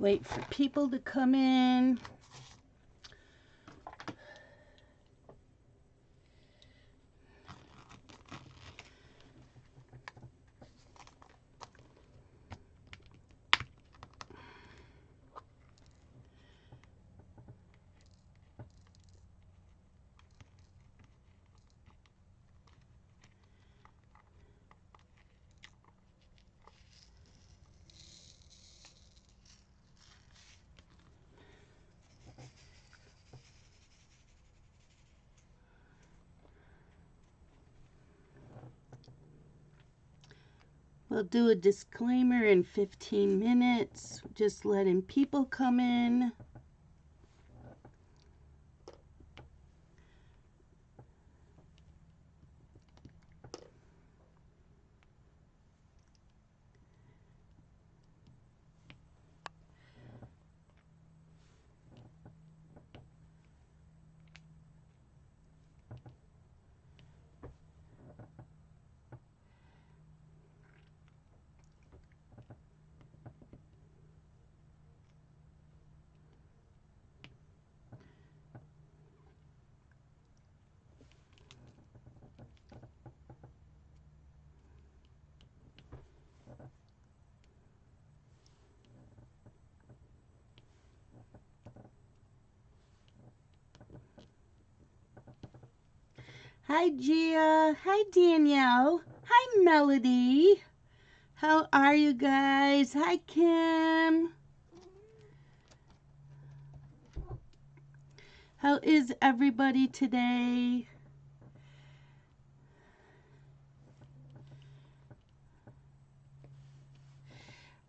Wait for people to come in. We'll do a disclaimer in 15 minutes, just letting people come in. Hi, Gia. Hi, Danielle. Hi, Melody. How are you guys? Hi, Kim. How is everybody today?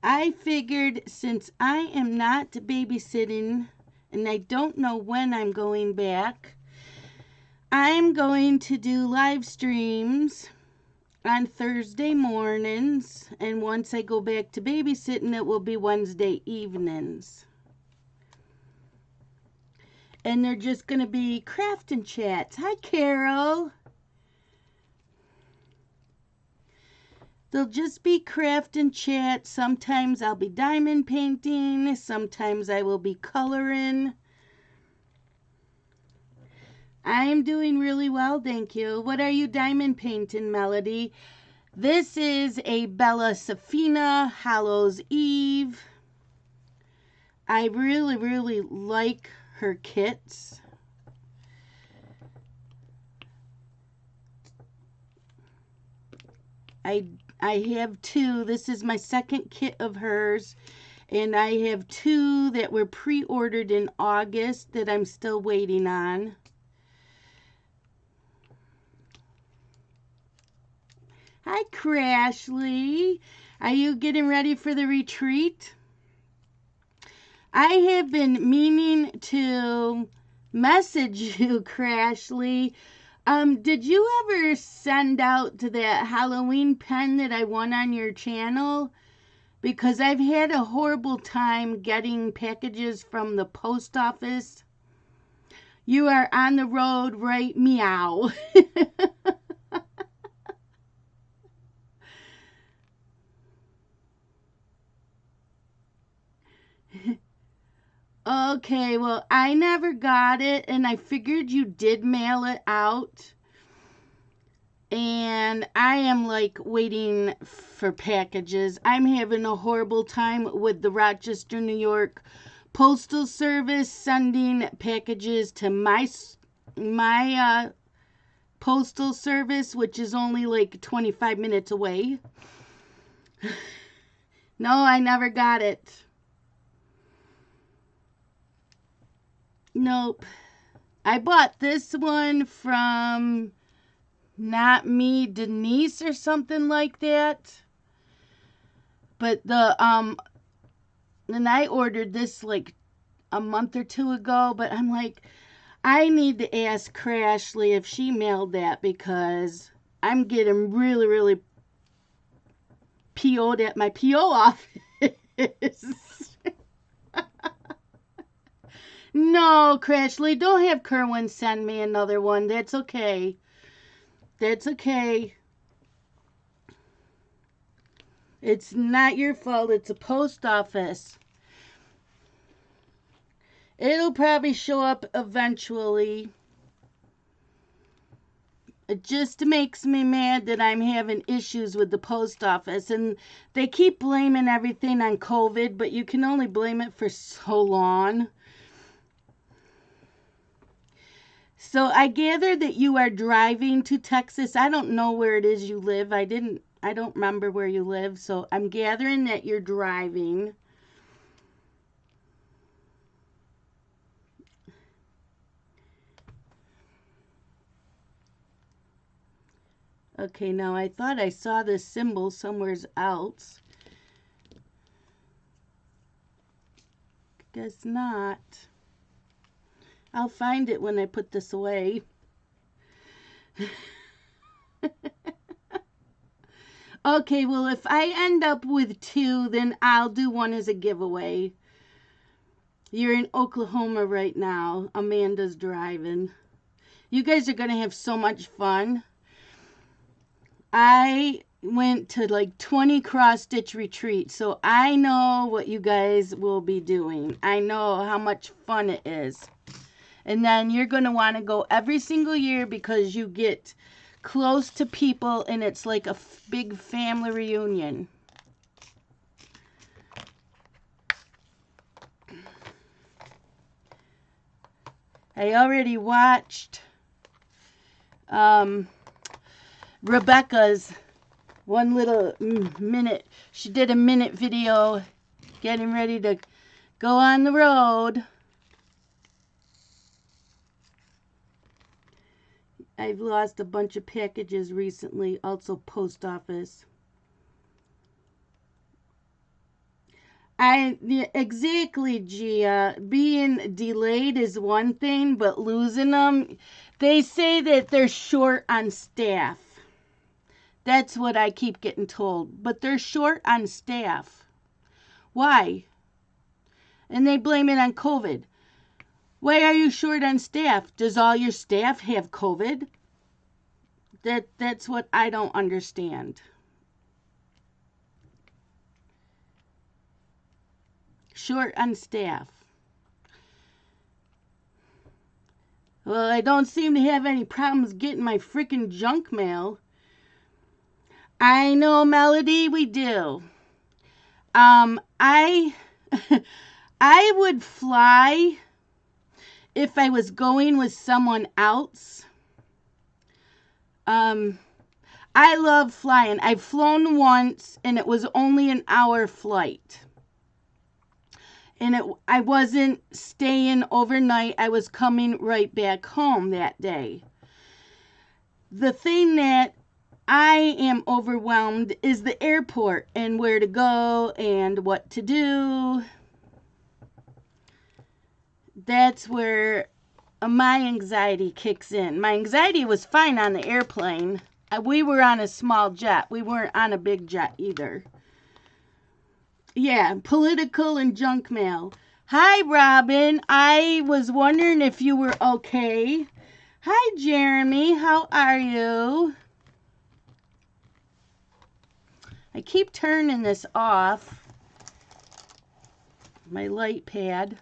I figured since I am not babysitting and I don't know when I'm going back, I'm going to do live streams on Thursday mornings, and once I go back to babysitting, it will be Wednesday evenings. And they're just going to be crafting chats. Hi, Carol. They'll just be craft and chat. Sometimes I'll be diamond painting. Sometimes I will be coloring. I'm doing really well, thank you. What are you diamond painting, Melody? This is a Bella Safina Hallows Eve. I really, really like her kits. I have two. This is my second kit of hers. And I have two that were pre-ordered in August that I'm still waiting on. Hi, Crashly. Are you getting ready for the retreat? I have been meaning to message you, Crashly. Did you ever send out to that Halloween pen that I won on your channel? Because I've had a horrible time getting packages from the post office. You are on the road, right? Meow. Okay, well, I never got it, and I figured you did mail it out. And I am like waiting for packages. I'm having a horrible time with the Rochester, New York Postal Service sending packages to my postal service, which is only like 25 minutes away. No, I never got it. Nope. I bought this one from Not Me Denise or something like that. But then I ordered this like a month or two ago, but I'm like, I need to ask Crashly if she mailed that because I'm getting really, really PO'd at my PO office. No, Crashly, don't have Kerwin send me another one. That's okay. That's okay. It's not your fault. It's a post office. It'll probably show up eventually. It just makes me mad that I'm having issues with the post office, and they keep blaming everything on COVID, but you can only blame it for so long. So I gather that you are driving to Texas. I don't know where it is you live. I don't remember where you live, so I'm gathering that you're driving. Okay, now I thought I saw this symbol somewhere else. Guess not. I'll find it when I put this away. Okay, well, if I end up with 2, then I'll do one as a giveaway. You're in Oklahoma right now. Amanda's driving. You guys are going to have so much fun. I went to like 20 cross-stitch retreats, so I know what you guys will be doing. I know how much fun it is. And then you're going to want to go every single year because you get close to people and it's like a big family reunion. I already watched Rebecca's one little minute. She did a minute video getting ready to go on the road. I've lost a bunch of packages recently, also post office. Exactly, Gia. Being delayed is one thing, but losing them, they say that they're short on staff. That's what I keep getting told. But they're short on staff. Why? And they blame it on COVID. Why are you short on staff? Does all your staff have COVID? That's what I don't understand. Short on staff. Well, I don't seem to have any problems getting my freaking junk mail. I know, Melody, we do. I I would fly if I was going with someone else. I love flying. I've flown once and it was only an hour flight. And I wasn't staying overnight. I was coming right back home that day. The thing that I am overwhelmed is the airport and where to go and what to do. That's where my anxiety kicks in. My anxiety was fine on the airplane. We were on a small jet. We weren't on a big jet either. Yeah, political and junk mail. Hi, Robin. I was wondering if you were okay. Hi, Jeremy. How are you? I keep turning this off. My light pad.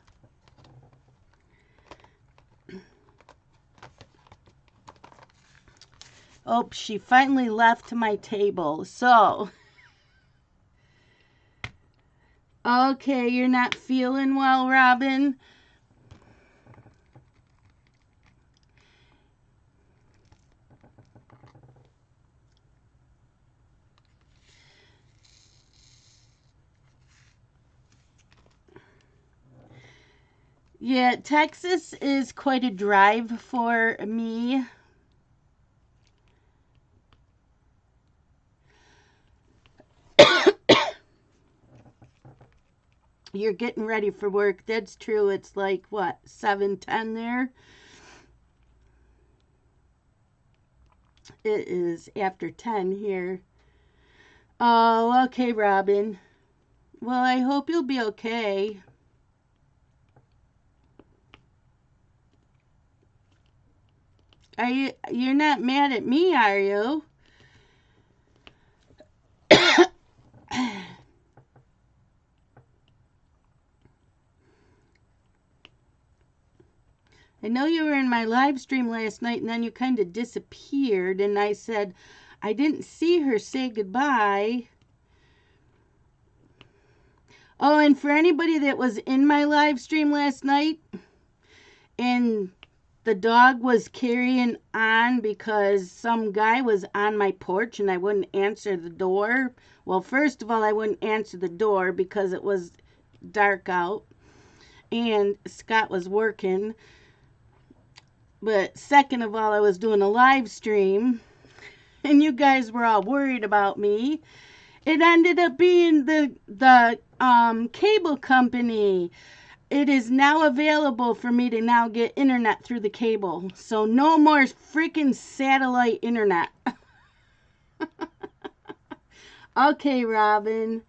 Oh, she finally left my table. So, okay, you're not feeling well, Robin? Yeah, Texas is quite a drive for me. You're getting ready for work. That's true. It's like, what, 7:10 there? It is after 10 here. Oh, okay, Robin. Well, I hope you'll be okay. You're not mad at me, are you? I know you were in my live stream last night and then you kind of disappeared. And I said, I didn't see her say goodbye. Oh, and for anybody that was in my live stream last night and the dog was carrying on because some guy was on my porch and I wouldn't answer the door. Well, first of all, I wouldn't answer the door because it was dark out and Scott was working. But second of all, I was doing a live stream and you guys were all worried about me. It ended up being the cable company. It is now available for me to now get internet through the cable. So no more freaking satellite internet. Okay, Robin.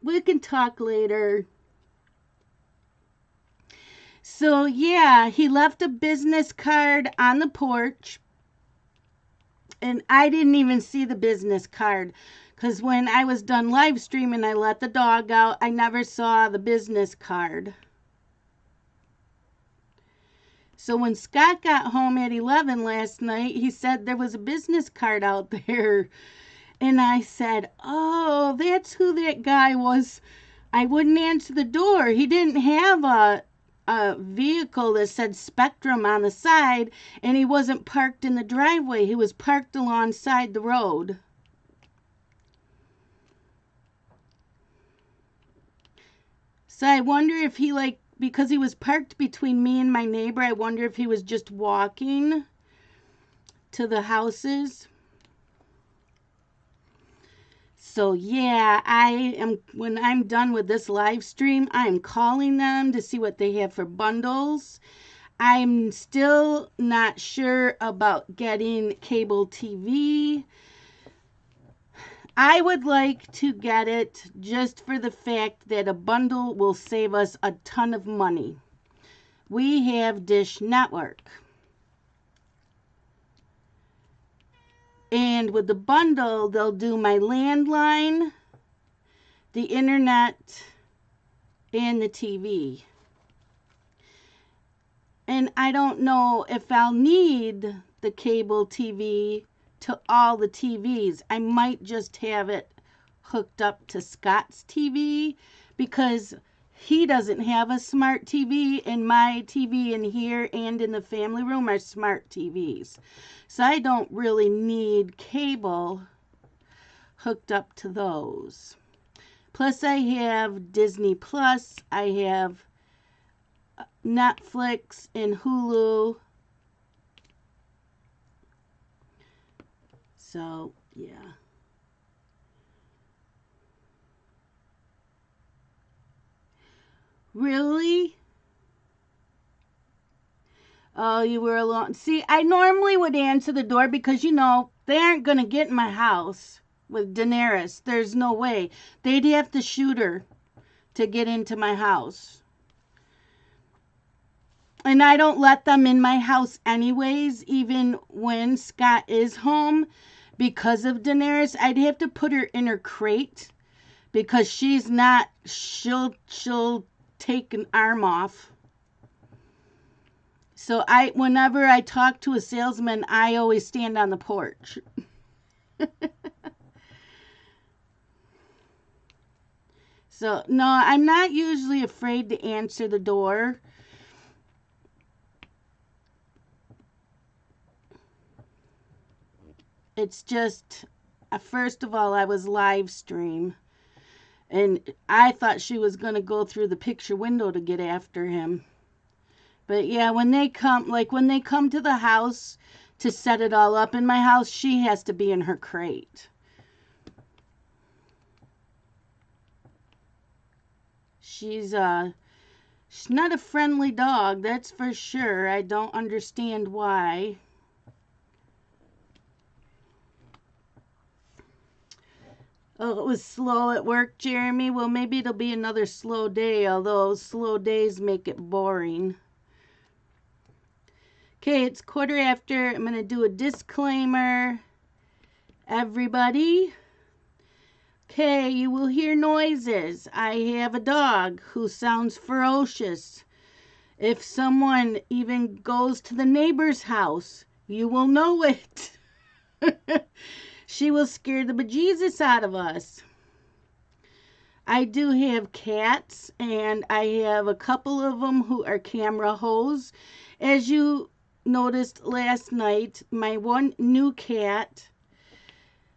We can talk later. So yeah, he left a business card on the porch. And I didn't even see the business card. Because when I was done live streaming, I let the dog out. I never saw the business card. So when Scott got home at 11 last night, he said there was a business card out there. And I said, oh, that's who that guy was. I wouldn't answer the door. He didn't have a vehicle that said Spectrum on the side, and he wasn't parked in the driveway. He was parked alongside the road. So I wonder if he, because he was parked between me and my neighbor, I wonder if he was just walking to the houses. So yeah, when I'm done with this live stream, I am calling them to see what they have for bundles. I'm still not sure about getting cable TV. I would like to get it just for the fact that a bundle will save us a ton of money. We have Dish Network. And with the bundle, they'll do my landline, the internet, and the TV. And I don't know if I'll need the cable TV to all the TVs. I might just have it hooked up to Scott's TV because he doesn't have a smart TV, and my TV in here and in the family room are smart TVs. So I don't really need cable hooked up to those. Plus I have Disney Plus, I have Netflix and Hulu. So, yeah. Really? Oh, you were alone. See, I normally would answer the door because, they aren't going to get in my house with Daenerys. There's no way. They'd have to shoot her to get into my house. And I don't let them in my house anyways, even when Scott is home. Because of Daenerys, I'd have to put her in her crate because she'll take an arm off. So whenever I talk to a salesman, I always stand on the porch. So, no, I'm not usually afraid to answer the door. It's just, first of all, I was live stream. And I thought she was going to go through the picture window to get after him. But yeah, when they come to the house to set it all up in my house, she has to be in her crate. She's not a friendly dog, that's for sure. I don't understand why. Oh, it was slow at work, Jeremy. Well, maybe it'll be another slow day, although slow days make it boring. Okay, it's 1:15. I'm going to do a disclaimer. Everybody. Okay, you will hear noises. I have a dog who sounds ferocious. If someone even goes to the neighbor's house, you will know it. She will scare the bejesus out of us. I do have cats, and I have a couple of them who are camera hoes. As you noticed last night, my one new cat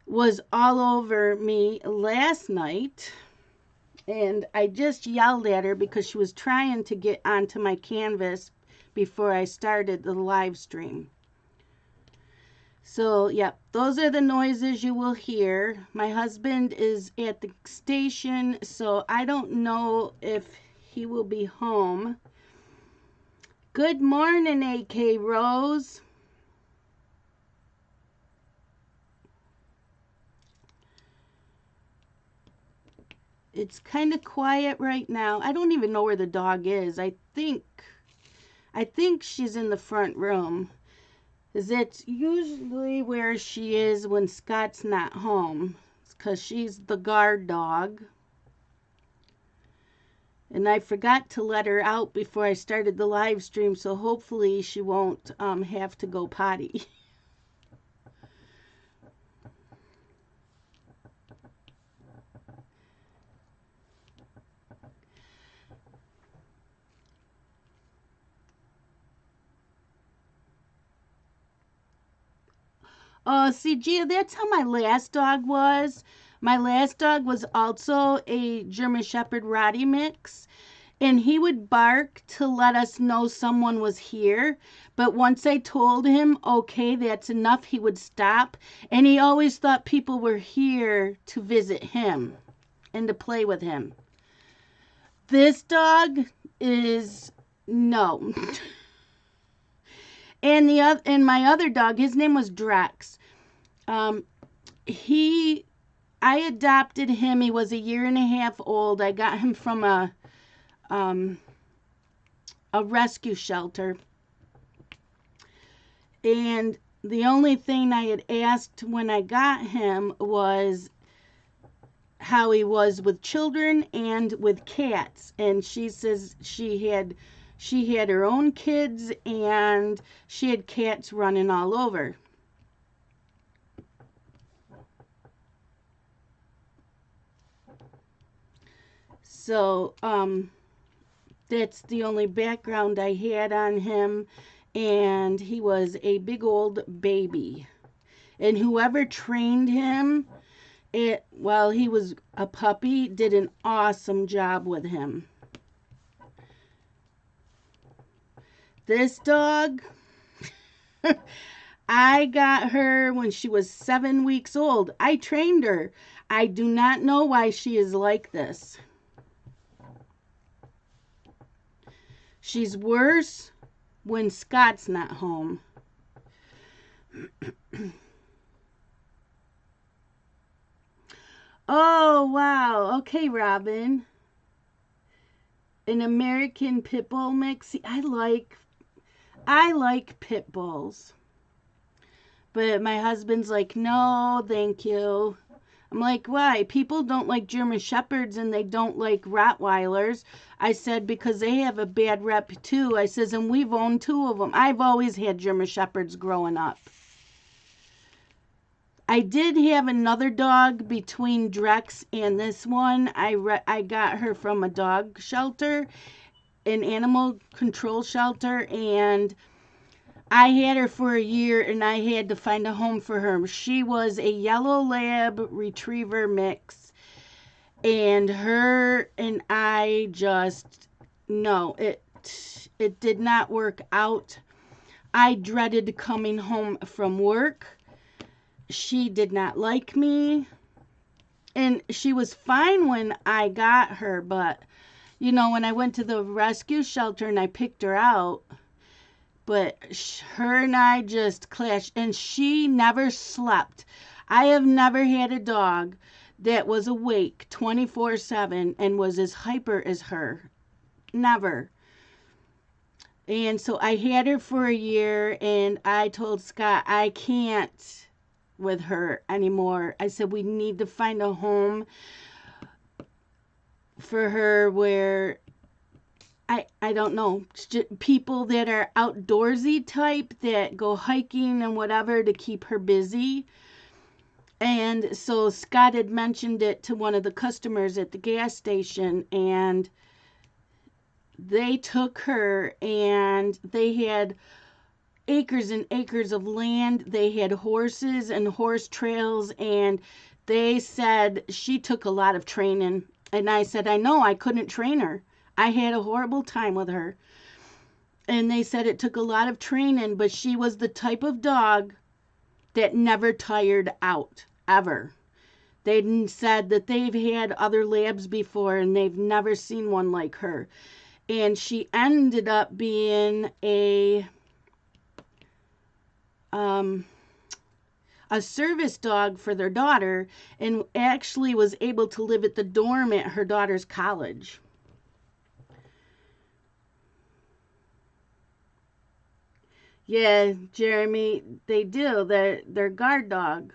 was all over me last night, and I just yelled at her because she was trying to get onto my canvas before I started the live stream. So, yep, those are the noises you will hear. My husband is at the station, so I don't know if he will be home. Good morning, AK Rose. It's kind of quiet right now. I don't even know where the dog is. I think she's in the front room. That's usually where she is when Scott's not home. It's because she's the guard dog. And I forgot to let her out before I started the live stream, so hopefully she won't have to go potty. See, Gia, that's how my last dog was. My last dog was also a German Shepherd Rottie mix, and he would bark to let us know someone was here. But once I told him, okay, that's enough, he would stop. And he always thought people were here to visit him and to play with him. This dog is no. And my other dog, his name was Drax. He I adopted him. He was a year and a half old. I got him from a rescue shelter. And the only thing I had asked when I got him was how he was with children and with cats. And she says she had her own kids and she had cats running all over. So, that's the only background I had on him, and he was a big old baby. And whoever trained him while he was a puppy did an awesome job with him. This dog, I got her when she was 7 weeks old. I trained her. I do not know why she is like this. She's worse when Scott's not home. Oh, wow. Okay, Robin. An American pit bull mix. See, I like pit bulls. But my husband's like, no, thank you. I'm like, why? People don't like German Shepherds and they don't like Rottweilers. I said, because they have a bad rep too. I says, and we've owned 2 of them. I've always had German Shepherds growing up. I did have another dog between Drex and this one. I got her from a dog shelter, an animal control shelter, and I had her for a year and I had to find a home for her. She was a yellow lab retriever mix, and her and I just, no, it did not work out. I dreaded coming home from work. She did not like me, and she was fine when I got her, but when I went to the rescue shelter and I picked her out, but her and I just clashed, and she never slept. I have never had a dog that was awake 24/7 and was as hyper as her. Never. And so I had her for a year, and I told Scott, I can't with her anymore. I said, we need to find a home for her where I don't know, people that are outdoorsy type that go hiking and whatever to keep her busy. And so Scott had mentioned it to one of the customers at the gas station, and they took her, and they had acres and acres of land. They had horses and horse trails, and they said she took a lot of training. And I said, I know, I couldn't train her. I had a horrible time with her. And they said it took a lot of training, but she was the type of dog that never tired out, ever. They said that they've had other labs before and they've never seen one like her. And she ended up being a service dog for their daughter, and actually was able to live at the dorm at her daughter's college. Yeah, Jeremy, they do. They're guard dog.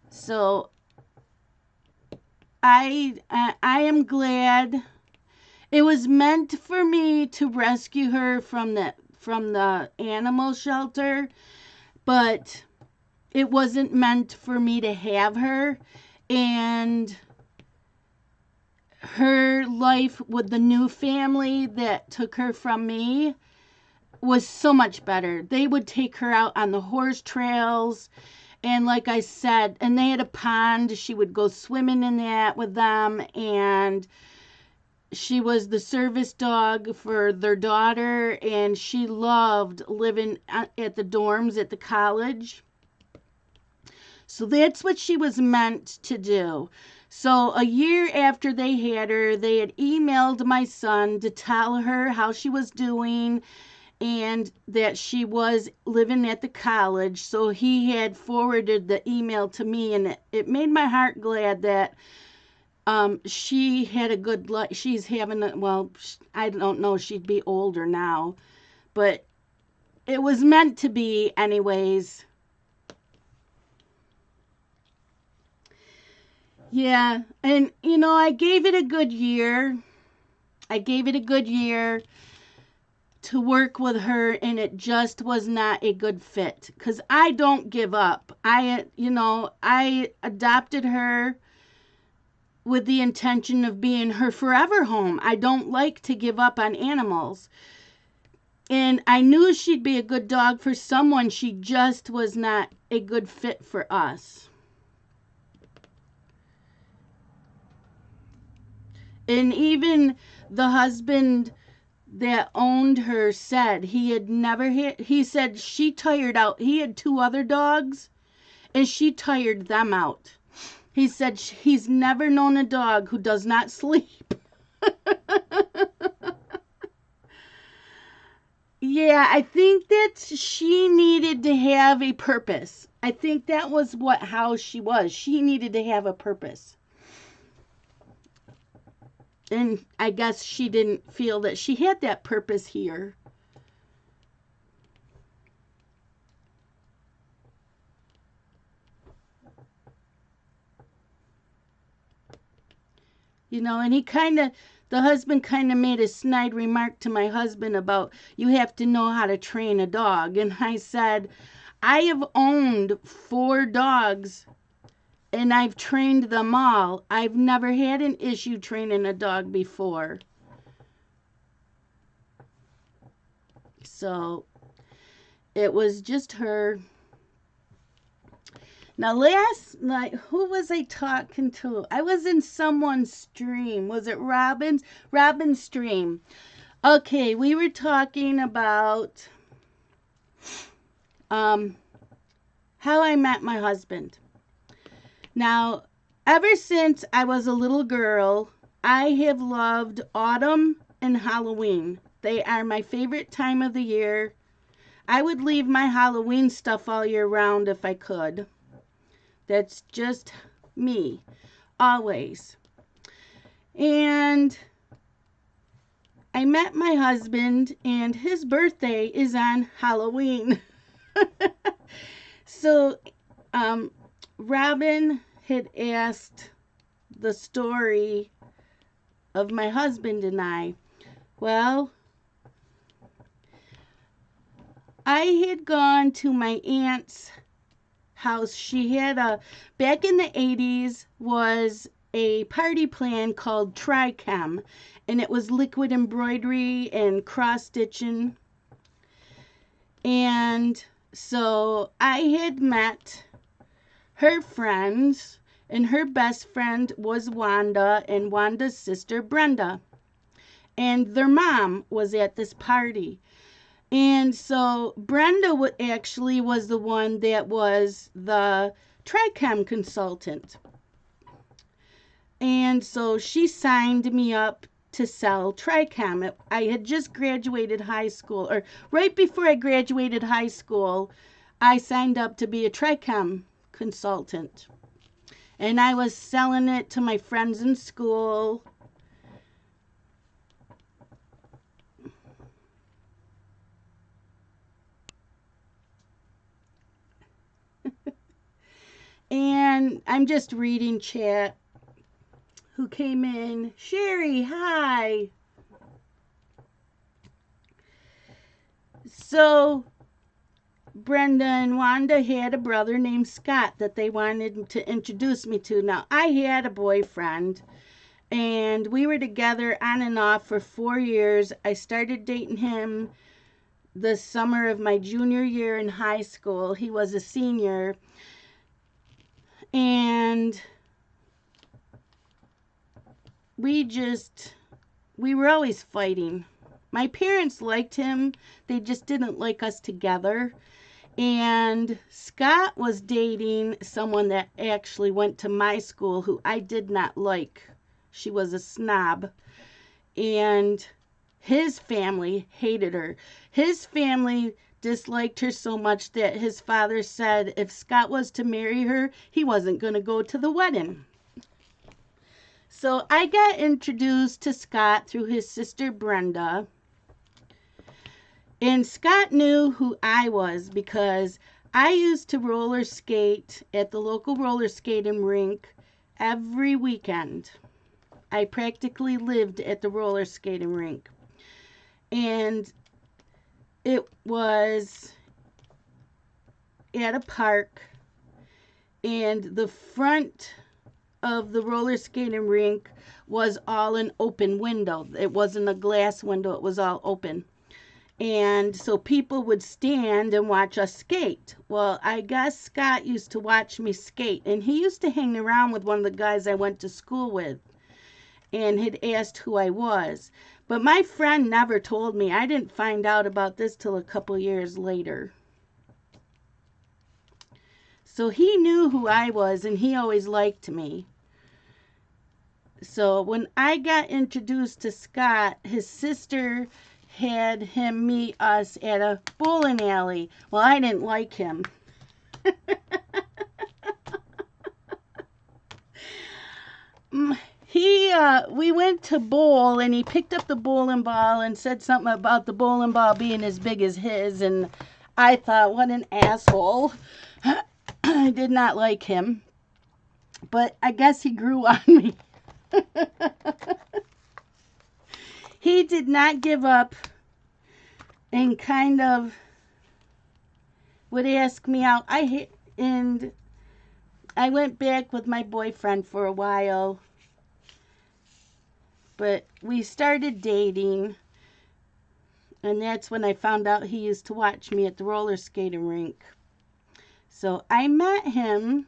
So I am glad it was meant for me to rescue her from the animal shelter, but it wasn't meant for me to have her. And her life with the new family that took her from me was so much better. They would take her out on the horse trails, and like I said, and they had a pond. She would go swimming in that with them, and she was the service dog for their daughter, and she loved living at the dorms at the college. So that's what she was meant to do. So a year after they had her, they had emailed my son to tell her how she was doing and that she was living at the college. So he had forwarded the email to me, and it made my heart glad that she had a good life. She's having a, well, I don't know, she'd be older now, but it was meant to be anyways. Yeah, and I gave it a good year. I gave it a good year to work with her, and it just was not a good fit because I don't give up. I adopted her with the intention of being her forever home. I don't like to give up on animals. And I knew she'd be a good dog for someone. She just was not a good fit for us. And even the husband that owned her said he said she tired out. He had two other dogs, and she tired them out. He said he's never known a dog who does not sleep. Yeah, I think that she needed to have a purpose. I think that was how she was. She needed to have a purpose. And I guess she didn't feel that she had that purpose here. And the husband kind of made a snide remark to my husband about you have to know how to train a dog. And I said, I have owned 4 dogs and I've trained them all. I've never had an issue training a dog before. So it was just her. Now, last night, who was I talking to? I was in someone's stream. Was it Robin's? Robin's stream. Okay, we were talking about how I met my husband. Now, ever since I was a little girl, I have loved autumn and Halloween. They are my favorite time of the year. I would leave my Halloween stuff all year round if I could. That's just me, always. And I met my husband, and his birthday is on Halloween. So, um, Robin had asked the story of my husband and I. Well, I had gone to my aunt's house. She had back in the 80s was a party plan called Trichem, and it was liquid embroidery and cross stitching. And so I had met her friends, and her best friend was Wanda and Wanda's sister Brenda. And their mom was at this party. And so Brenda actually was the one that was the Trichem consultant. And so she signed me up to sell Trichem. I had just graduated high school, or right before I graduated high school, I signed up to be a Trichem consultant. And I was selling it to my friends in school. And I'm just reading chat. Who came in? Sherry, hi. So, Brenda and Wanda had a brother named Scott that they wanted to introduce me to. Now, I had a boyfriend, and we were together on and off for 4 years. I started dating him the summer of my junior year in high school. He was a senior, and we were always fighting. My parents liked him, they just didn't like us together. And Scott was dating someone that actually went to my school who I did not like. She was a snob. And his family hated her. His family disliked her so much that his father said if Scott was to marry her, he wasn't going to go to the wedding. So I got introduced to Scott through his sister Brenda. And Scott knew who I was because I used to roller skate at the local roller skating rink every weekend. I practically lived at the roller skating rink. And it was at a park, and the front of the roller skating rink was all an open window. It wasn't a glass window, it was all open. And so people would stand and watch us skate. Well, I guess Scott used to watch me skate, and he used to hang around with one of the guys I went to school with and had asked who I was. But my friend never told me. I didn't find out about this till a couple years later. So he knew who I was, and he always liked me. So when I got introduced to Scott, his sister had him meet us at a bowling alley. Well, I didn't like him. We went to bowl, and he picked up the bowling ball and said something about the bowling ball being as big as his, and I thought, what an asshole. I did not like him, but I guess he grew on me. He did not give up and kind of would ask me out. And I went back with my boyfriend for a while, but we started dating, and that's when I found out he used to watch me at the roller skating rink. So I met him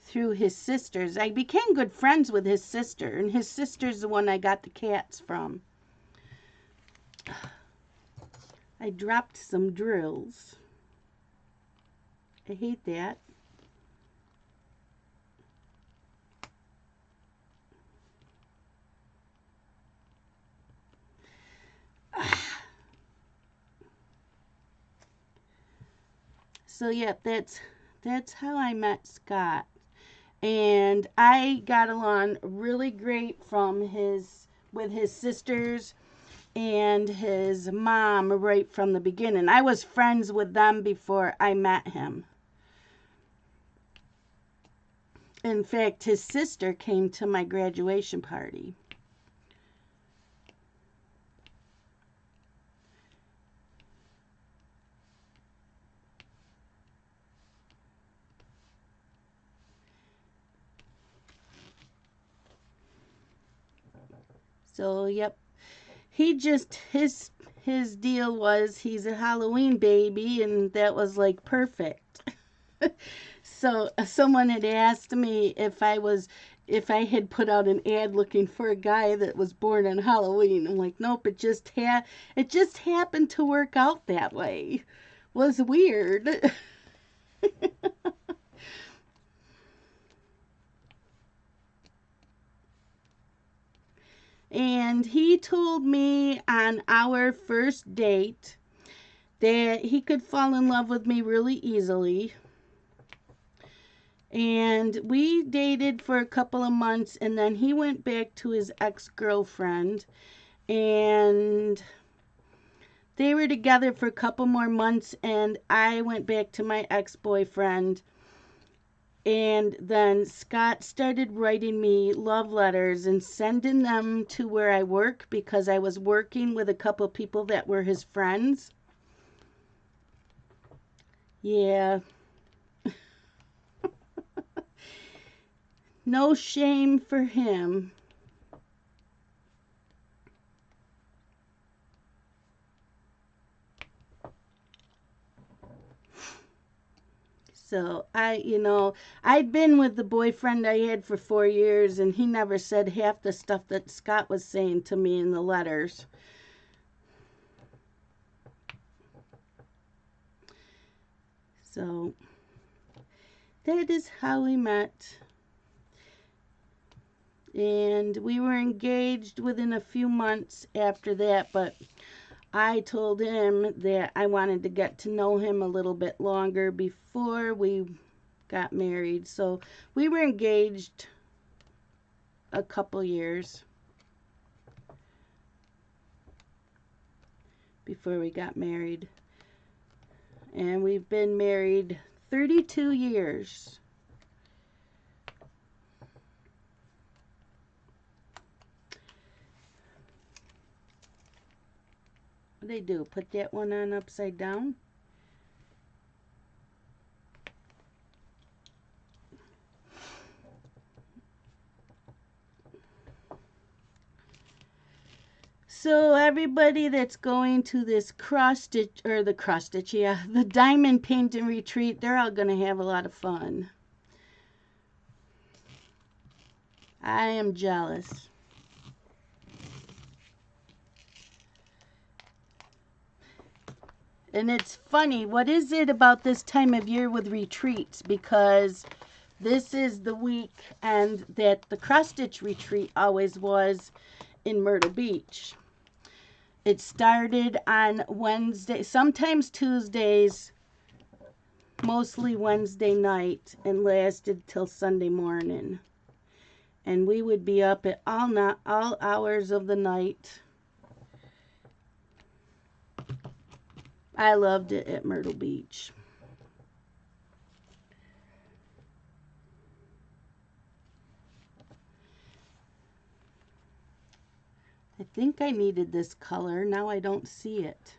through his sisters. I became good friends with his sister, and his sister's the one I got the cats from. I dropped some drills. I hate that. So yeah, that's how I met Scott. And I got along really great with his sisters, and his mom right from the beginning. I was friends with them before I met him. In fact, his sister came to my graduation party. So, yep. He just his deal was he's a Halloween baby, and that was like perfect. So someone had asked me if I had put out an ad looking for a guy that was born on Halloween. I'm like, nope, it just happened to work out that way. Was weird. And he told me on our first date that he could fall in love with me really easily. And we dated for a couple of months, and then he went back to his ex-girlfriend, and they were together for a couple more months, and I went back to my ex-boyfriend. And then Scott started writing me love letters and sending them to where I work, because I was working with a couple people that were his friends. Yeah. No shame for him. So I'd been with the boyfriend I had for 4 years, and he never said half the stuff that Scott was saying to me in the letters. So that is how we met. And we were engaged within a few months after that, but I told him that I wanted to get to know him a little bit longer before we got married. So we were engaged a couple years before we got married. And we've been married 32 years. What they do? Put that one on upside down? So everybody that's going to this the diamond painting retreat, they're all going to have a lot of fun. I am jealous. And it's funny, what is it about this time of year with retreats? Because this is the week and that the cross stitch retreat always was in Myrtle Beach. It started on Wednesday, sometimes Tuesdays, mostly Wednesday night, and lasted till Sunday morning. And we would be up at all hours of the night. I loved it at Myrtle Beach. I think I needed this color. Now I don't see it.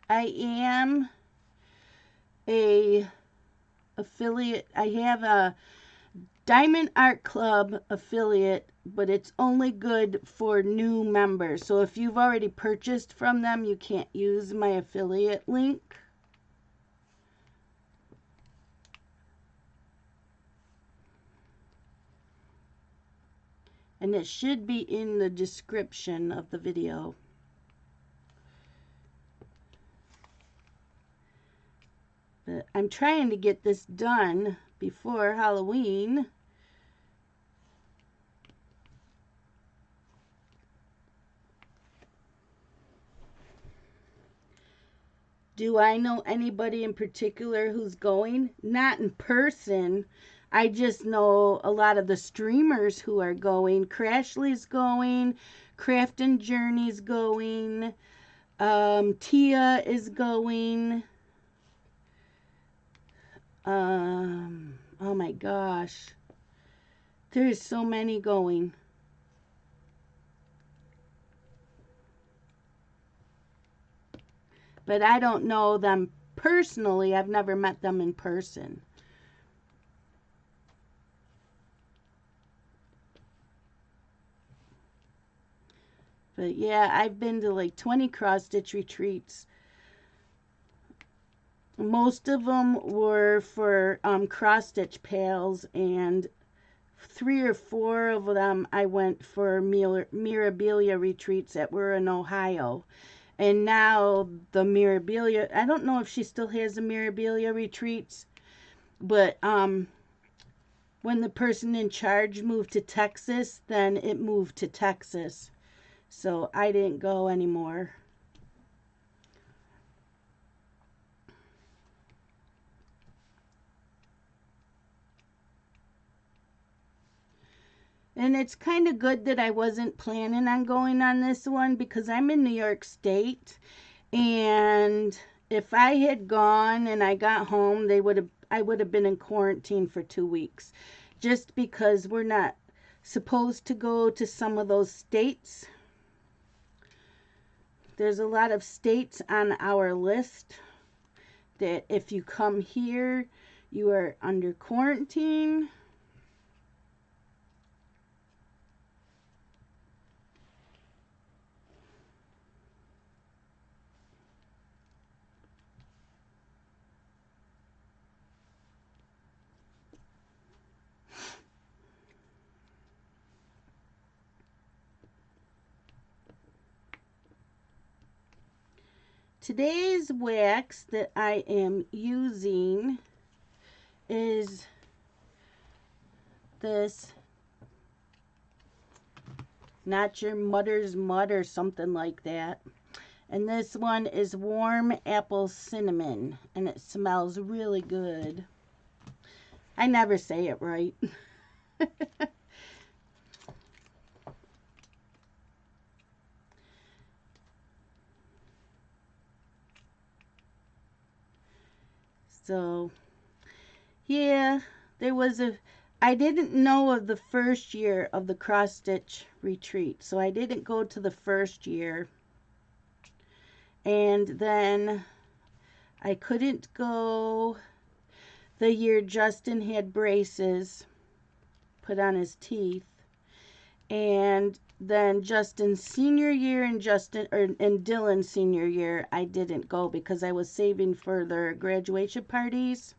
I am a affiliate. I have a Diamond Art Club affiliate, but it's only good for new members. So if you've already purchased from them, you can't use my affiliate link. And it should be in the description of the video. But I'm trying to get this done before Halloween. Do I know anybody in particular who's going? Not in person. I just know a lot of the streamers who are going. Crashly's going. Craft and Journey's going. Tia is going. Oh my gosh. There's so many going. But I don't know them personally. I've never met them in person. But yeah, I've been to like 20 cross stitch retreats. Most of them were for cross stitch pals, and 3 or 4 of them I went for Mirabilia retreats that were in Ohio. And now the Mirabilia, I don't know if she still has the Mirabilia retreats, but when the person in charge moved to Texas, then it moved to Texas. So I didn't go anymore. And it's kind of good that I wasn't planning on going on this one because I'm in New York State, and if I had gone and I got home, I would have been in quarantine for 2 weeks, just because we're not supposed to go to some of those states. There's a lot of states on our list that if you come here, you are under quarantine. Today's wax that I am using is this Not Your Mother's Mud or something like that. And this one is Warm Apple Cinnamon, and it smells really good. I never say it right. So, yeah, I didn't know of the first year of the cross stitch retreat, so I didn't go to the first year. And then I couldn't go the year Justin had braces put on his teeth. And then Justin's senior year and Dylan's senior year, I didn't go because I was saving for their graduation parties.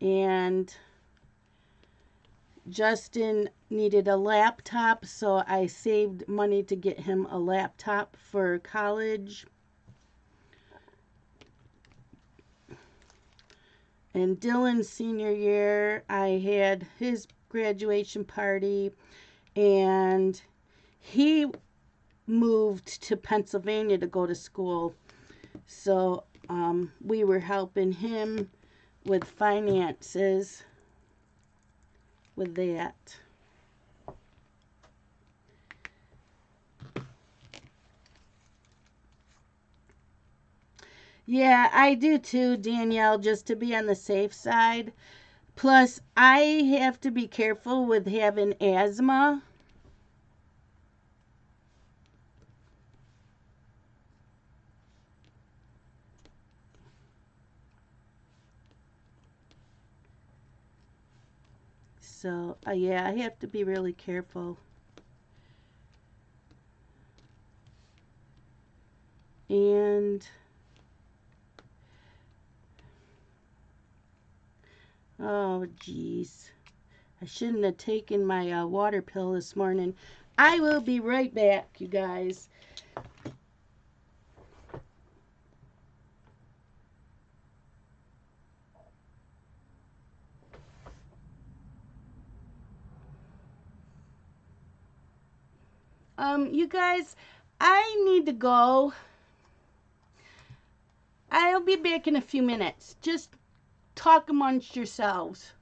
And Justin needed a laptop, so I saved money to get him a laptop for college. In Dylan's senior year, I had his graduation party, and he moved to Pennsylvania to go to school. So we were helping him with finances with that. Yeah, I do too, Danielle, just to be on the safe side. Plus, I have to be careful with having asthma. So, yeah, I have to be really careful. And oh, geez. I shouldn't have taken my water pill this morning. I will be right back, you guys. You guys, I need to go. I'll be back in a few minutes. Just talk amongst yourselves.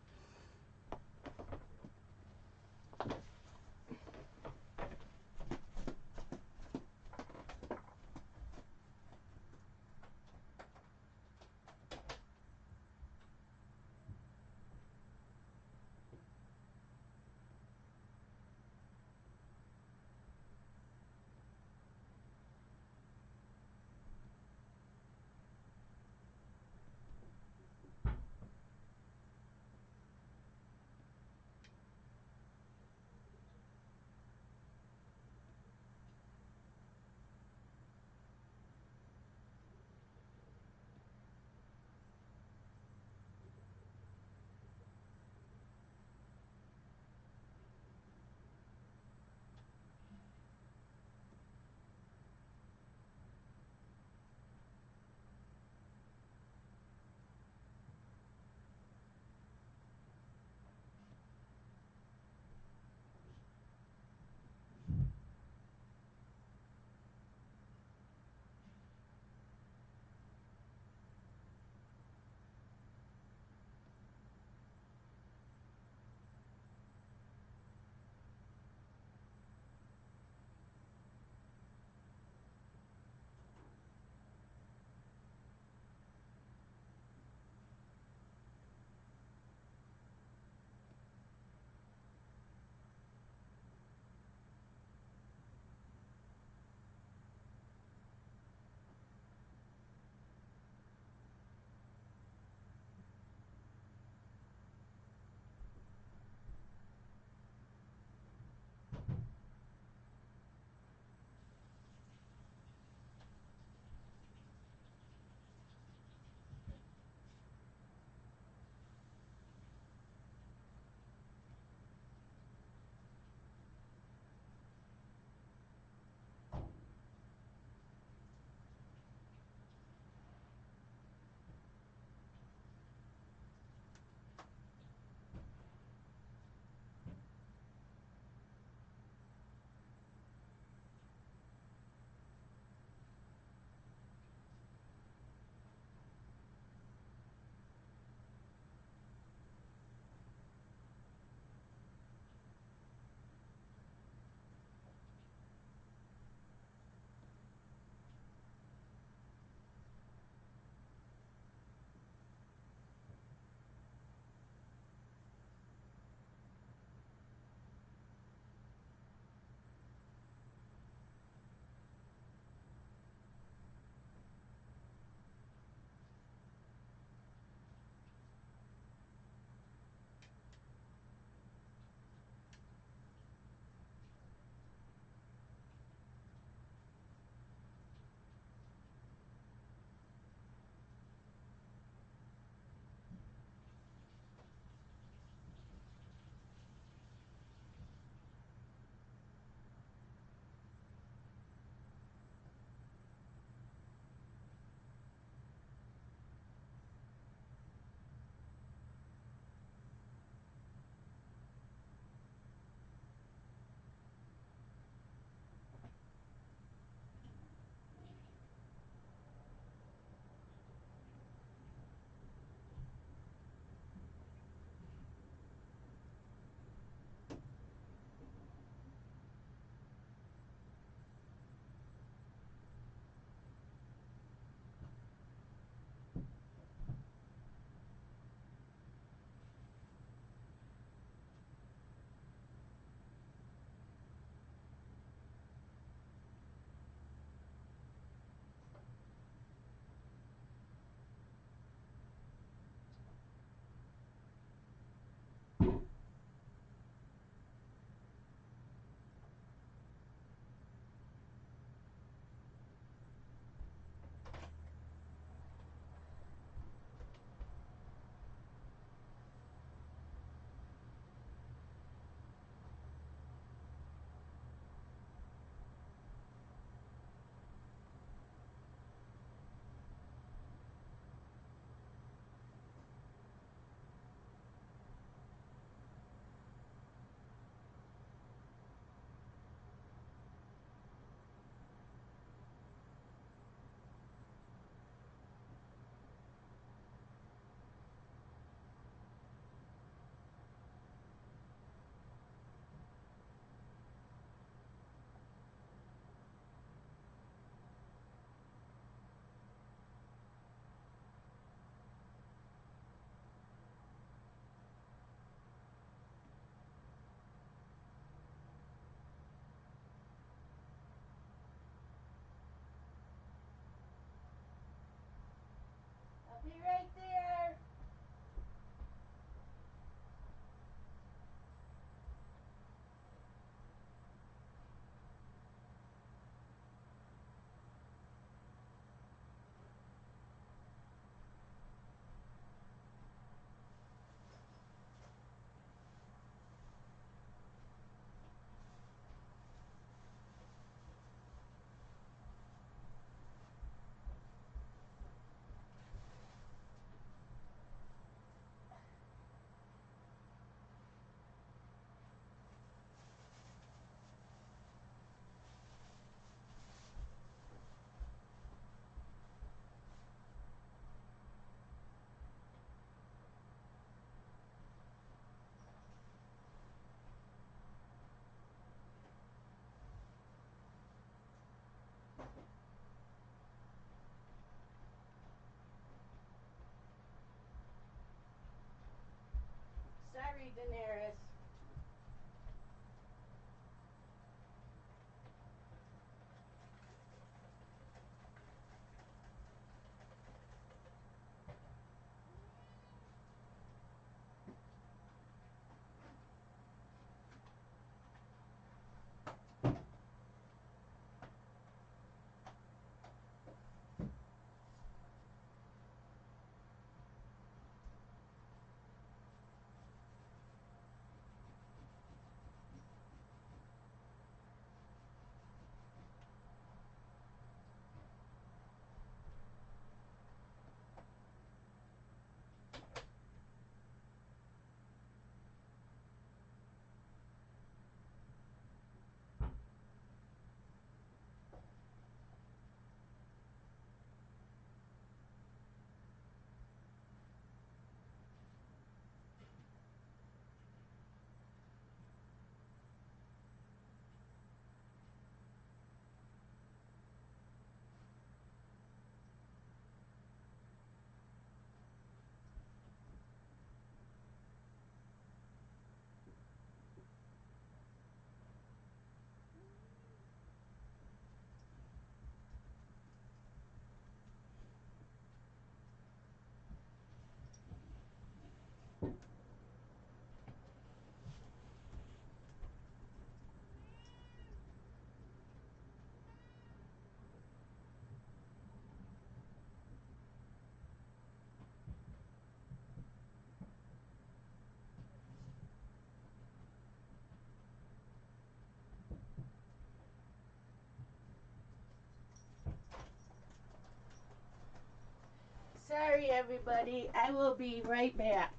everybody. I will be right back.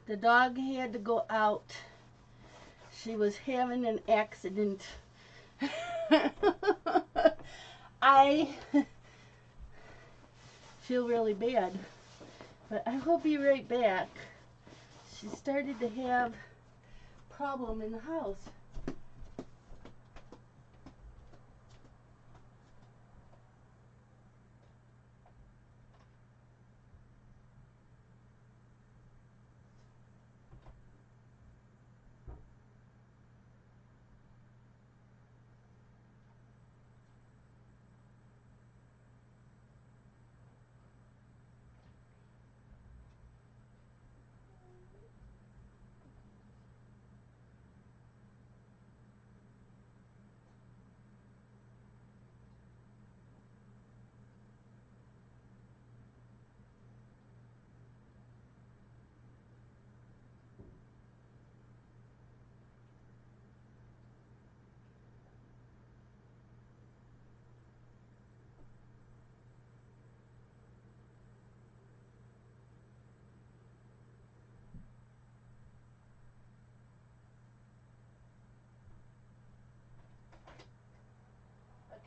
The dog had to go out. She was having an accident. I feel really bad, but I will be right back. She started to have a problem in the house.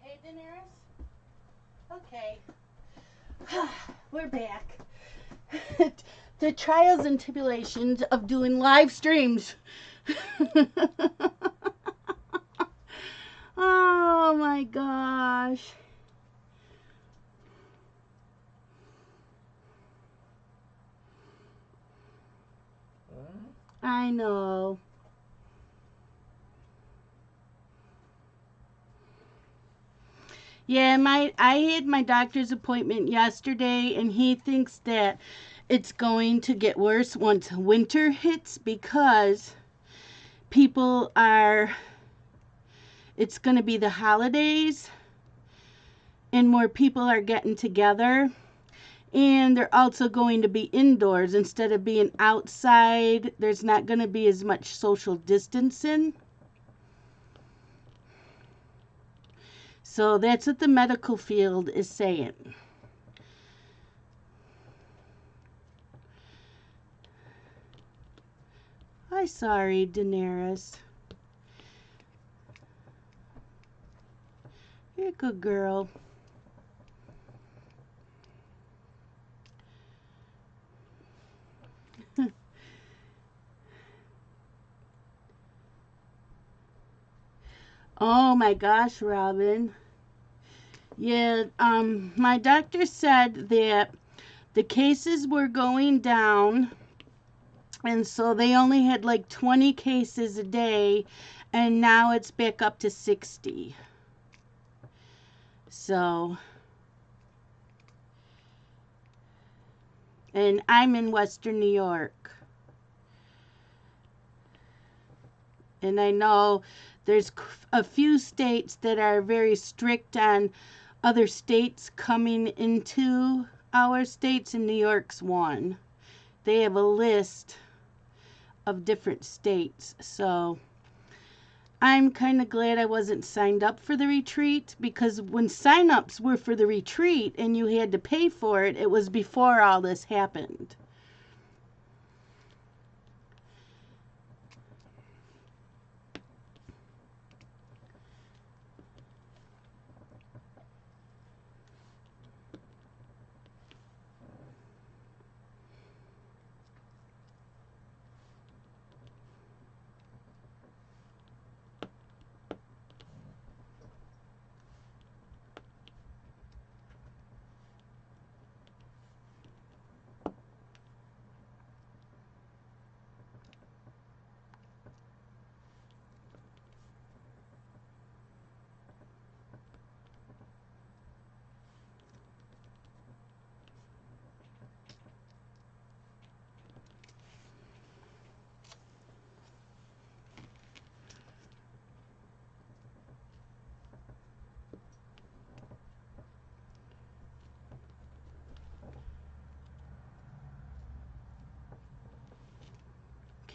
Okay, Daenerys? Okay. We're back. The trials and tribulations of doing live streams. Oh my gosh. I know. Yeah, I had my doctor's appointment yesterday, and he thinks that it's going to get worse once winter hits because people are, it's going to be the holidays and more people are getting together, and they're also going to be indoors instead of being outside. There's not going to be as much social distancing. So that's what the medical field is saying. I'm sorry, Daenerys. You're a good girl. Oh my gosh, Robin. Yeah, my doctor said that the cases were going down, and so they only had like 20 cases a day, and now it's back up to 60. So, and I'm in Western New York. And I know there's a few states that are very strict on other states coming into our states, and New York's one. They have a list of different states. So I'm kind of glad I wasn't signed up for the retreat, because when sign-ups were for the retreat and you had to pay for it, it was before all this happened.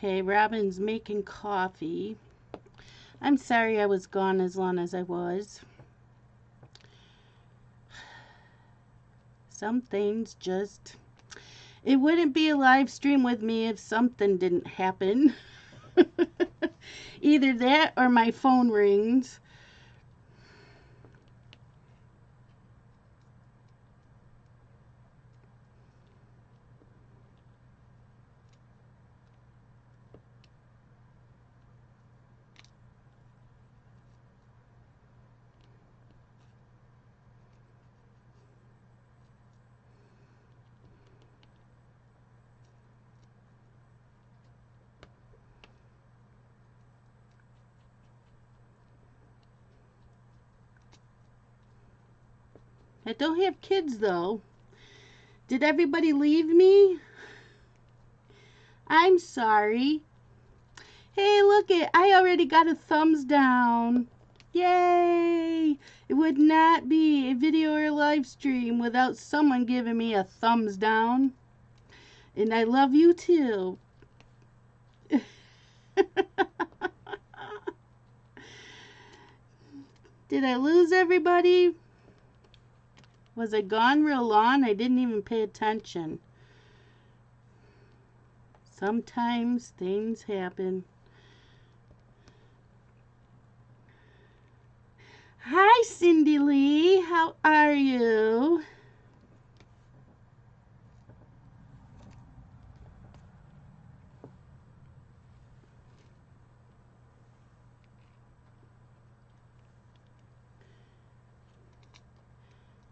Okay, Robin's making coffee. I'm sorry I was gone as long as I was. Some things just, it wouldn't be a live stream with me if something didn't happen. Either that or my phone rings. I don't have kids though. Did everybody leave me? I'm sorry. Hey, look it. I already got a thumbs down. Yay! It would not be a video or a live stream without someone giving me a thumbs down. And I love you too. Did I lose everybody? Was I gone real long? I didn't even pay attention. Sometimes things happen. Hi, Cindy Lee. How are you?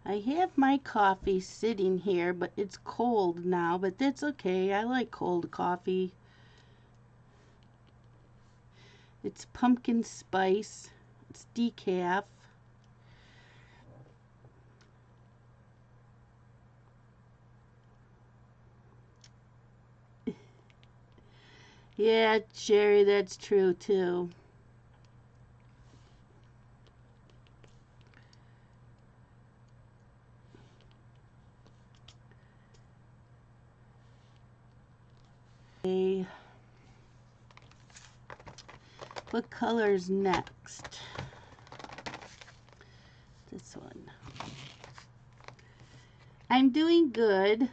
I have my coffee sitting here, but it's cold now, but that's okay. I like cold coffee. It's pumpkin spice. It's decaf. Yeah, Sherry, that's true too. Okay. What color's next? This one. I'm doing good.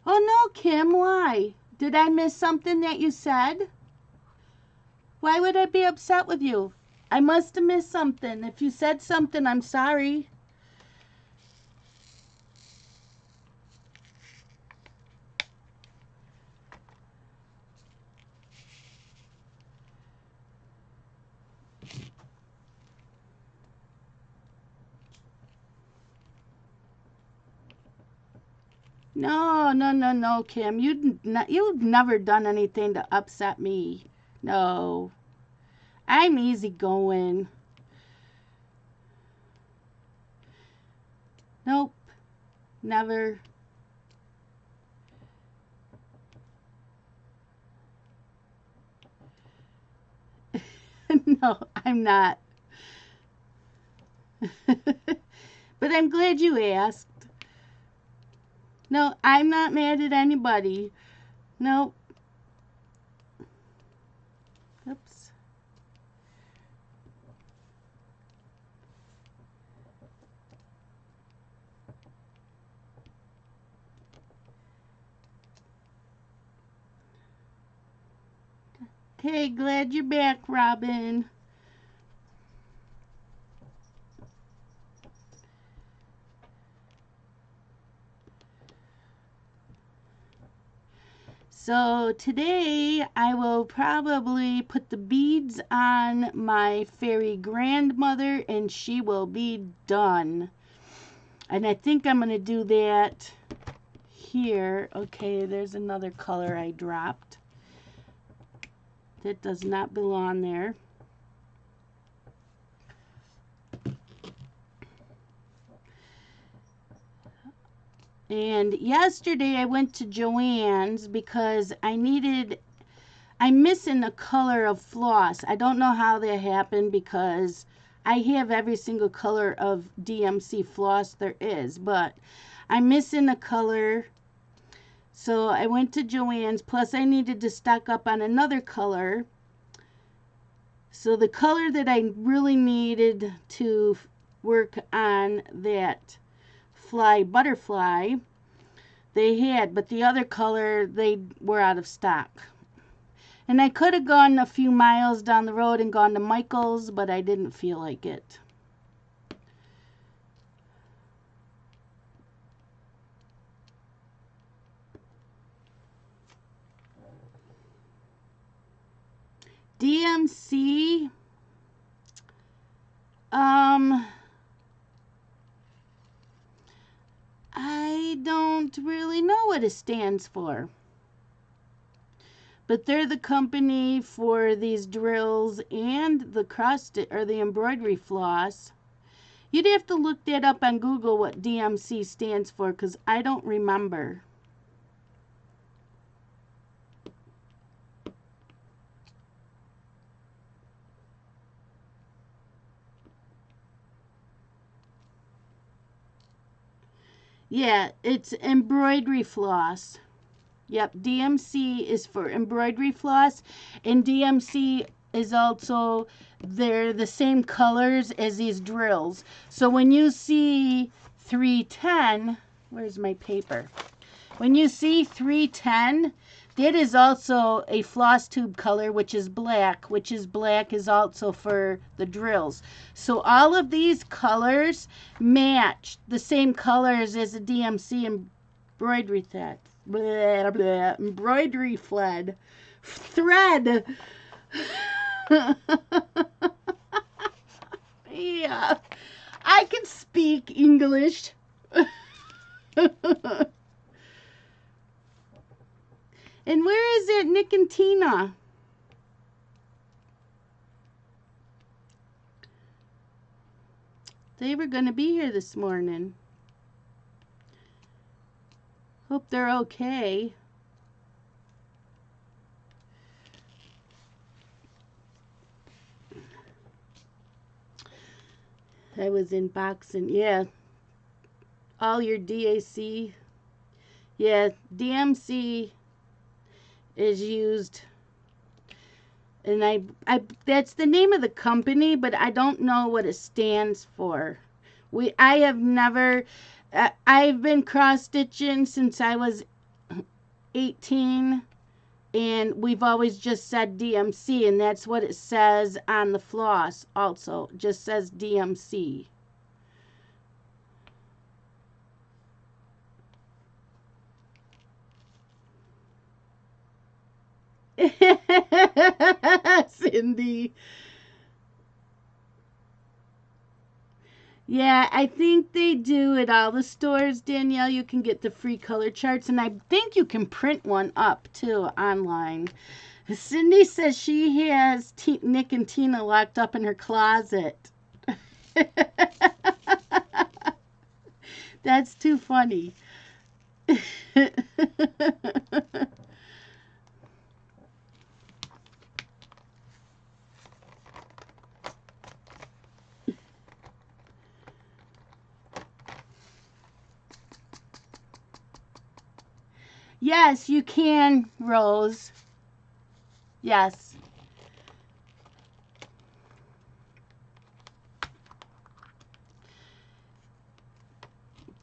Oh no, Kim, why? Did I miss something that you said? Why would I be upset with you? I must have missed something. If you said something, I'm sorry. No, no, no, no, Kim. You've never done anything to upset me. No. I'm easygoing. Nope. Never. No, I'm not. But I'm glad you asked. No, I'm not mad at anybody. Nope. Oops. Okay, glad you're back, Robin. So today I will probably put the beads on my fairy grandmother and she will be done. And I think I'm going to do that here. Okay, there's another color I dropped. That does not belong there. And yesterday I went to Joann's because I'm missing a color of floss. I don't know how that happened because I have every single color of DMC floss there is, but I'm missing a color. So I went to Joann's, plus I needed to stock up on another color. So the color that I really needed to work on that fly butterfly they had, but the other color they were out of stock. And I could have gone a few miles down the road and gone to Michael's, but I didn't feel like it. DMC, I don't really know what it stands for. But they're the company for these drills and the the embroidery floss. You'd have to look that up on Google what DMC stands for, because I don't remember. Yeah, it's embroidery floss. Yep, DMC is for embroidery floss, and DMC is also, they're the same colors as these drills. So when you see 310, where's my paper? When you see 310, that is also a floss tube color, which is black is also for the drills. So all of these colors match the same colors as the DMC embroidery thread. Blah, blah, embroidery thread. Yeah, I can speak English. And where is it, Nick and Tina? They were going to be here this morning. Hope they're okay. I was in boxing. Yeah. All your DAC. Yeah, DMC is used, and I that's the name of the company, but I don't know what it stands for. I have never, I've been cross stitching since I was 18, and we've always just said DMC, and that's what it says on the floss also. It just says DMC. Cindy. Yeah, I think they do at all the stores, Danielle. You can get the free color charts, and I think you can print one up too online. Cindy says she has Nick and Tina locked up in her closet. That's too funny. Yes, you can, Rose. Yes.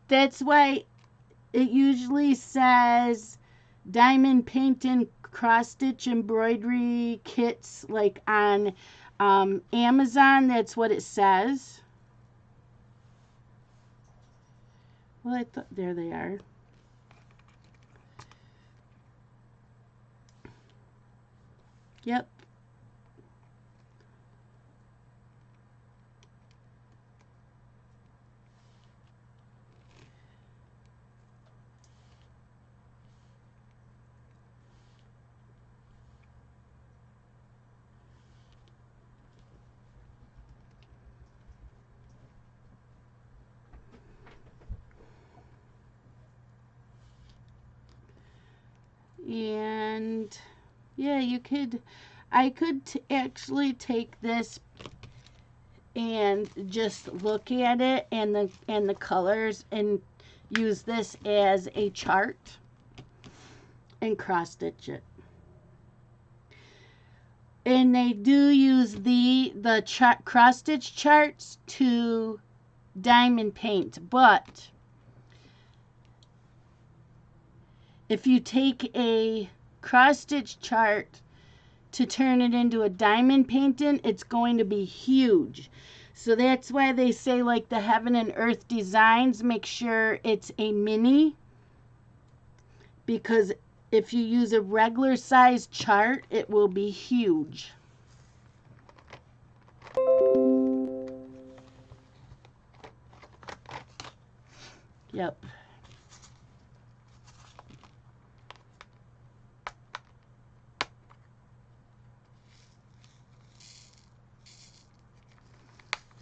That's why it usually says diamond paint and cross stitch embroidery kits, like on Amazon. That's what it says. Well, I thought, there they are. Yep. And yeah, I could actually take this and just look at it and the colors and use this as a chart and cross stitch it. And they do use the cross stitch charts to diamond paint, but if you take a cross-stitch chart to turn it into a diamond painting, it's going to be huge. So that's why they say, like the Heaven and Earth designs, make sure it's a mini, because if you use a regular size chart, it will be huge. Yep.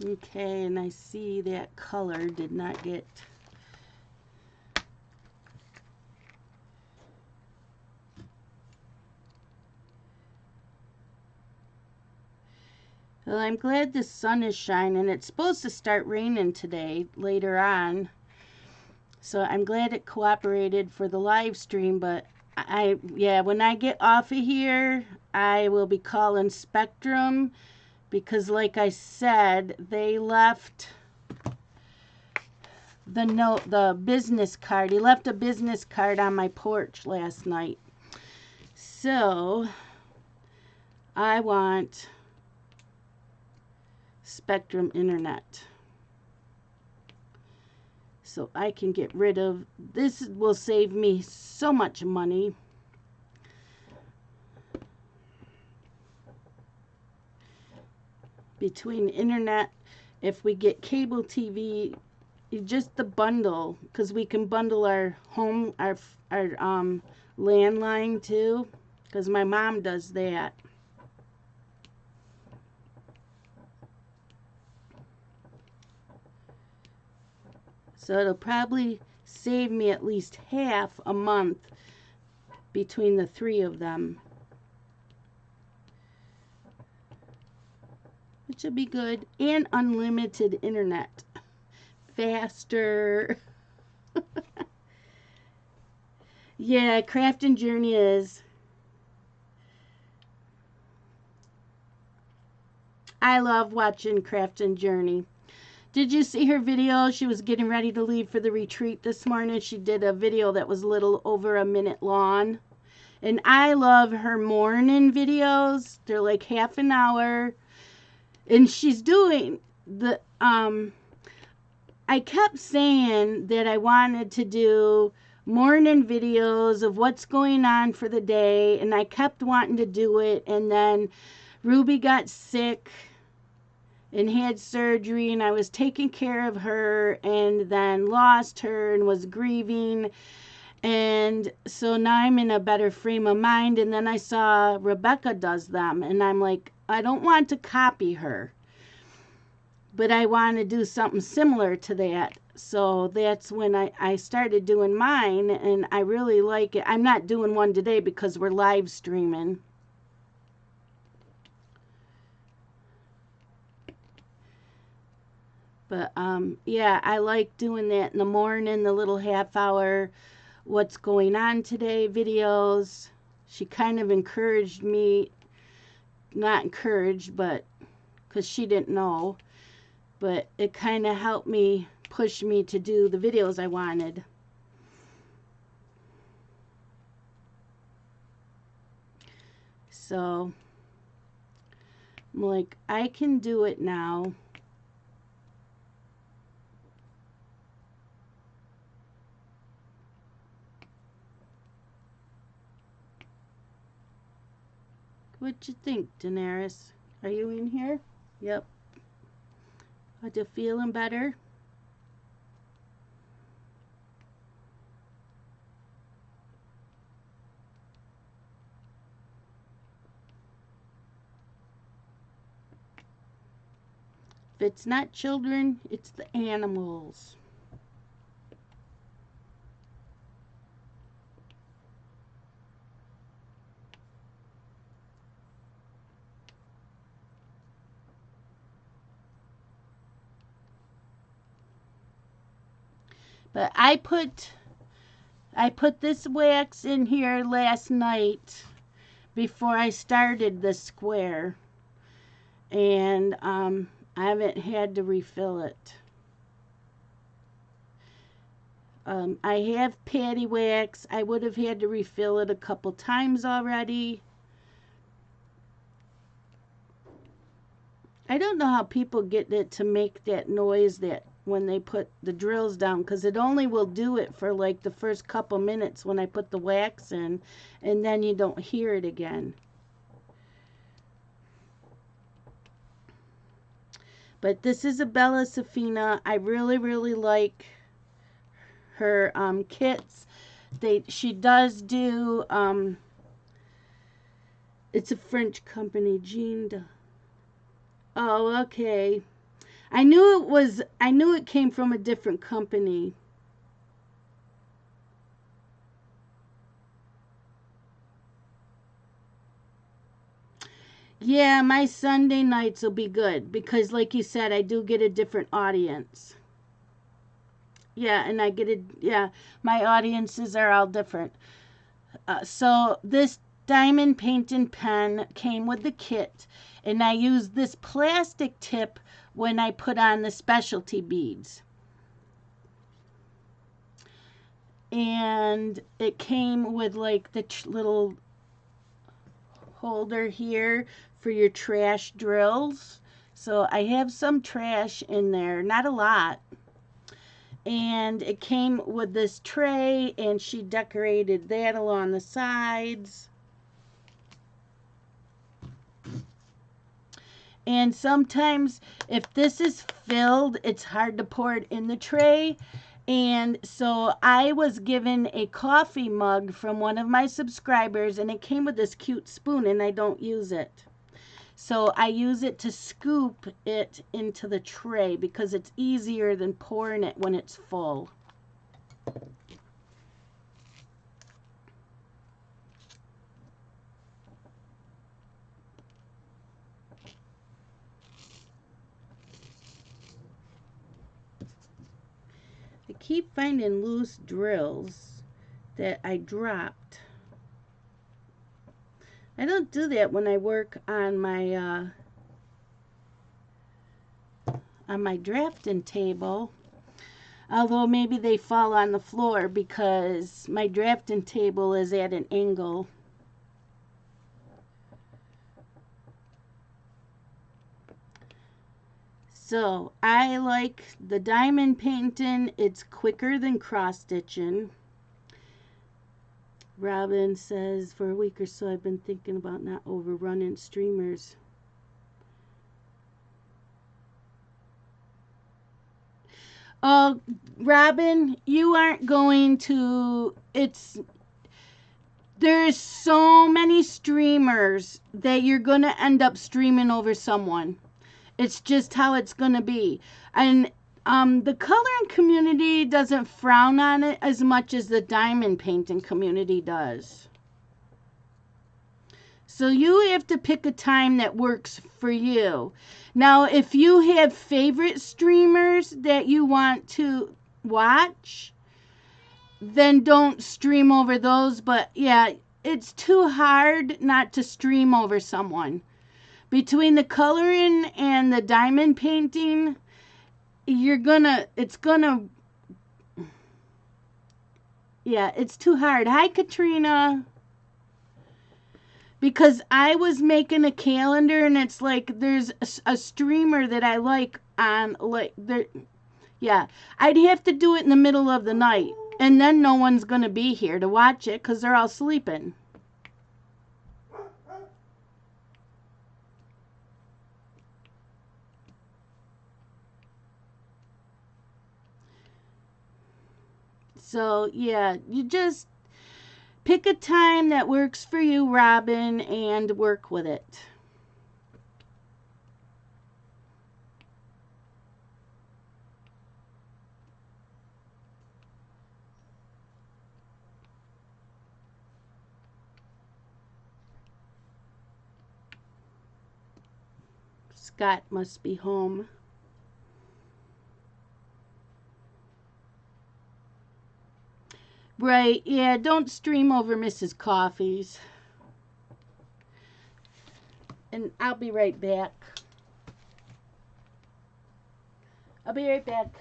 Okay, and I see that color did not get... Well, I'm glad the sun is shining. It's supposed to start raining today, later on. So I'm glad it cooperated for the live stream, but yeah, when I get off of here, I will be calling Spectrum, because like I said, they left the business card. He left a business card on my porch last night. So I want Spectrum Internet, so I can get rid of this. Will save me so much money. Between internet, if we get cable TV, just the bundle, because we can bundle our home, our landline too, because my mom does that. So it'll probably save me at least half a month between the three of them, which will be good. And unlimited internet. Faster. Yeah, Craft and Journey is. I love watching Craft and Journey. Did you see her video? She was getting ready to leave for the retreat this morning. She did a video that was a little over a minute long. And I love her morning videos. They're like half an hour. And she's doing the, I kept saying that I wanted to do morning videos of what's going on for the day. And I kept wanting to do it. And then Ruby got sick and had surgery, and I was taking care of her, and then lost her and was grieving. And so now I'm in a better frame of mind. And then I saw Rebecca does them, and I'm like, I don't want to copy her, but I want to do something similar to that. So that's when I started doing mine, and I really like it. I'm not doing one today because we're live streaming. But yeah, I like doing that in the morning, the little half hour what's going on today videos. She kind of encouraged me, not encouraged, but because she didn't know, but it kind of helped me, push me to do the videos I wanted. So I'm like, I can do it now. What you think, Daenerys? Are you in here? Yep. Are you feeling better? If it's not children, it's the animals. But I put this wax in here last night before I started the square, and I haven't had to refill it. I have patty wax. I would have had to refill it a couple times already. I don't know how people get it to make that noise that when they put the drills down, because it only will do it for like the first couple minutes when I put the wax in, and then you don't hear it again. But this is a Bella Safina. I really, really like her kits. She does do, it's a French company, Jean. Oh, okay. I knew it came from a different company. Yeah, my Sunday nights will be good because, like you said, I do get a different audience. Yeah, and yeah, my audiences are all different. So this diamond painting pen came with the kit, and I used this plastic tip when I put on the specialty beads. And it came with like the little holder here for your trash drills. So I have some trash in there, not a lot. And it came with this tray, and she decorated that along the sides. And sometimes if this is filled, it's hard to pour it in the tray. And so I was given a coffee mug from one of my subscribers, and it came with this cute spoon, and I don't use it. So I use it to scoop it into the tray because it's easier than pouring it when it's full. I keep finding loose drills that I dropped. I don't do that when I work on my drafting table, although maybe they fall on the floor because my drafting table is at an angle. So I like the diamond painting. It's quicker than cross stitching. Robin says, for a week or so I've been thinking about not overrunning streamers. Oh, Robin, you aren't going to, there's so many streamers that you're going to end up streaming over someone. It's just how it's going to be. And the coloring community doesn't frown on it as much as the diamond painting community does. So you have to pick a time that works for you. Now, if you have favorite streamers that you want to watch, then don't stream over those. But yeah, it's too hard not to stream over someone. Between the coloring and the diamond painting, it's too hard. Hi, Katrina. Because I was making a calendar, and it's like there's a streamer that I like on, like, there. Yeah, I'd have to do it in the middle of the night, and then no one's going to be here to watch it because they're all sleeping. So, yeah, you just pick a time that works for you, Robin, and work with it. Scott must be home. Right, yeah, don't stream over Mrs. Coffee's. And I'll be right back. I'll be right back.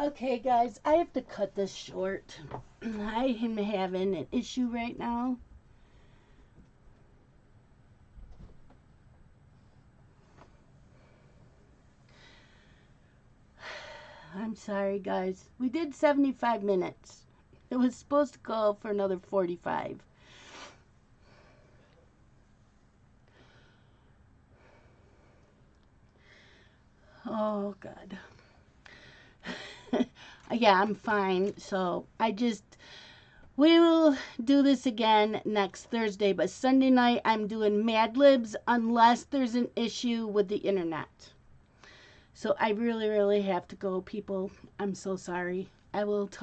Okay, guys, I have to cut this short. I am having an issue right now. I'm sorry, guys. We did 75 minutes. It was supposed to go for another 45. Oh, God. Yeah, I'm fine. So we will do this again next Thursday. But Sunday night, I'm doing Mad Libs unless there's an issue with the internet. So I really, really have to go, people. I'm so sorry. I will talk.